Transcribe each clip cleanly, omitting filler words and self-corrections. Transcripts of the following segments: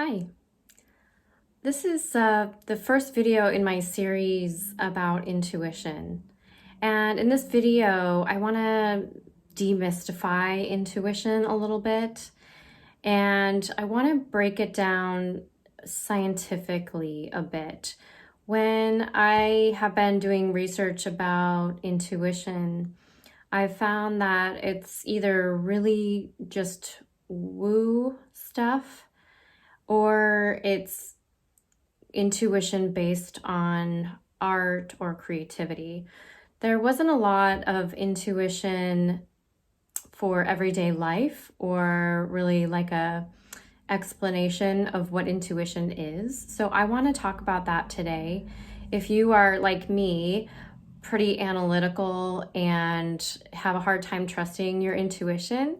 Hi, this is the first video in my series about intuition. And in this video, I want to demystify intuition a little bit. And I want to break it down scientifically a bit. When I have been doing research about intuition, I've found that it's either really just woo stuff or it's intuition based on art or creativity. There wasn't a lot of intuition for everyday life or really like a explanation of what intuition is. So I want to talk about that today. If you are like me, pretty analytical and have a hard time trusting your intuition,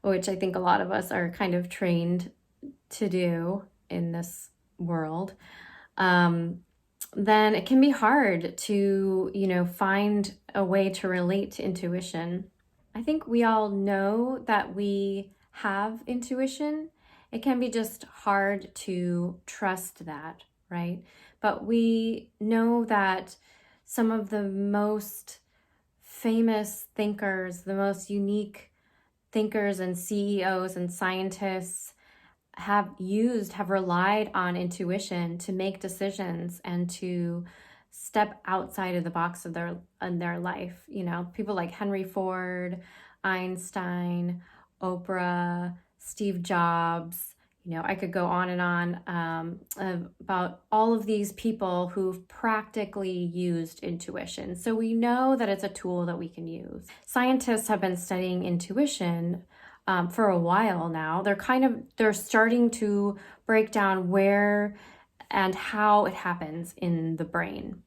which I think a lot of us are kind of trained to do in this world, then it can be hard to, find a way to relate to intuition. I think we all know that we have intuition. It can be just hard to trust that, right? But we know that some of the most famous thinkers, the most unique thinkers and CEOs and scientists have relied on intuition to make decisions and to step outside of the box of their life. People like Henry Ford, Einstein, Oprah, Steve Jobs. I could go on and on about all of these people who've practically used intuition. So we know that it's a tool that we can use. Scientists have been studying intuition for a while now. They're starting to break down where and how it happens in the brain.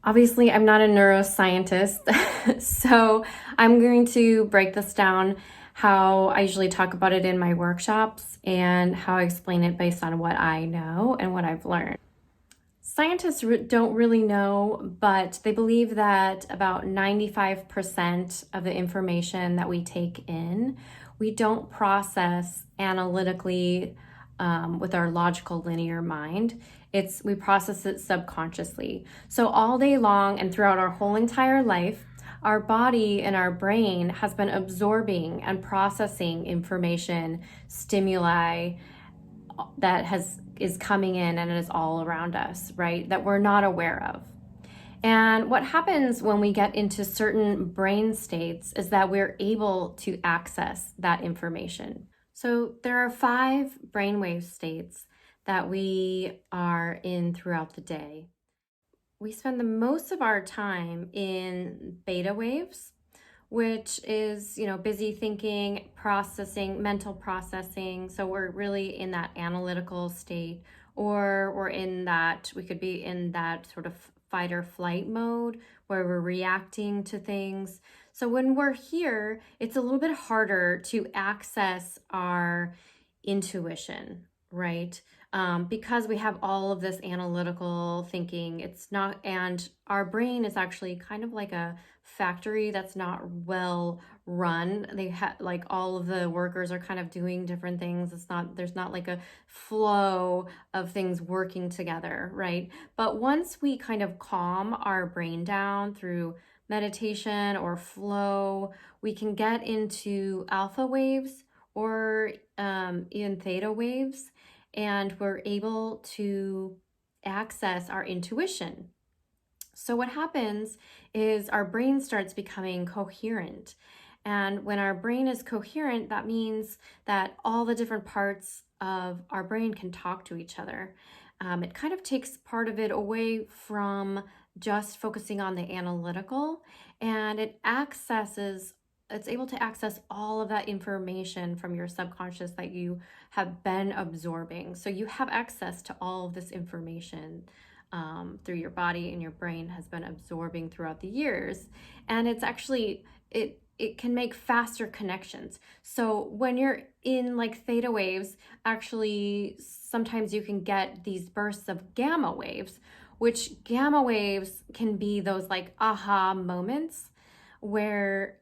Obviously, I'm not a neuroscientist, so I'm going to break this down how I usually talk about it in my workshops and how I explain it based on what I know and what I've learned. Scientists don't really know, but they believe that about 95% of the information that we take in, we don't process analytically with our logical linear mind. We process it subconsciously. So all day long and throughout our whole entire life, our body and our brain has been absorbing and processing information, stimuli that is coming in and is all around us, right? That we're not aware of. And what happens when we get into certain brain states is that we're able to access that information. So there are 5 brainwave states that we are in throughout the day. We spend the most of our time in beta waves, which is, busy thinking, processing, mental processing. So we're really in that analytical state, or we could be in that sort of fight or flight mode where we're reacting to things. So when we're here, it's a little bit harder to access our intuition, right? Because we have all of this analytical thinking. And our brain is actually kind of like a factory that's not well run. Like all of the workers are kind of doing different things. There's not like a flow of things working together, right? But once we kind of calm our brain down through meditation or flow, we can get into alpha waves or even theta waves, and we're able to access our intuition. So what happens is our brain starts becoming coherent. And when our brain is coherent, that means that all the different parts of our brain can talk to each other. It kind of takes part of it away from just focusing on the analytical, and it's able to access all of that information from your subconscious that you have been absorbing. So you have access to all of this information through your body, and your brain has been absorbing throughout the years. And it's actually, it can make faster connections. So when you're in like theta waves, actually sometimes you can get these bursts of gamma waves, which gamma waves can be those like aha moments where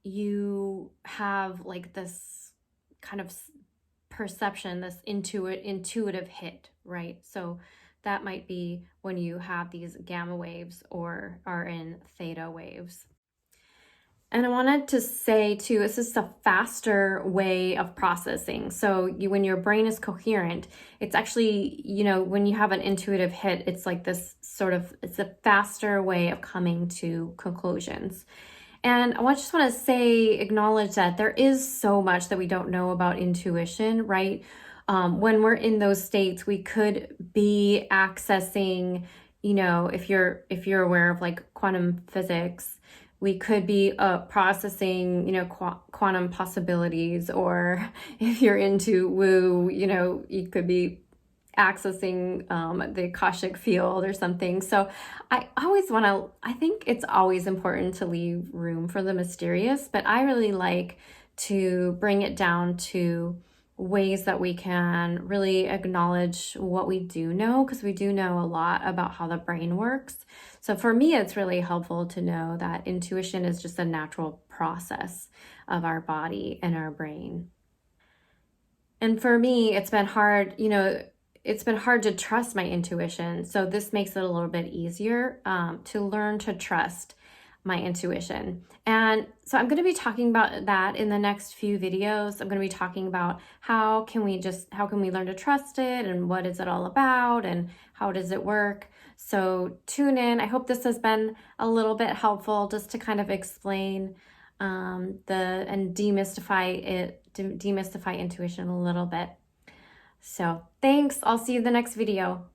you have like this kind of perception, this intuitive hit, right? So that might be when you have these gamma waves or are in theta waves. And I wanted to say too, this is a faster way of processing. So when your brain is coherent, it's actually, when you have an intuitive hit, it's like this it's a faster way of coming to conclusions. And I just want to acknowledge that there is so much that we don't know about intuition, right? When we're in those states, we could be accessing, if you're aware of like quantum physics, we could be processing, quantum possibilities, or if you're into woo, you could be accessing the Akashic field or something. So I think it's always important to leave room for the mysterious, but I really like to bring it down to ways that we can really acknowledge what we do know, because we do know a lot about how the brain works. So for me, it's really helpful to know that intuition is just a natural process of our body and our brain. And for me, it's been hard, to trust my intuition. So this makes it a little bit easier to learn to trust my intuition. And so I'm going to be talking about that in the next few videos. I'm going to be talking about how can we learn to trust it, and what is it all about, and how does it work. So tune in. I hope this has been a little bit helpful just to kind of explain and demystify intuition a little bit. So thanks. I'll see you in the next video.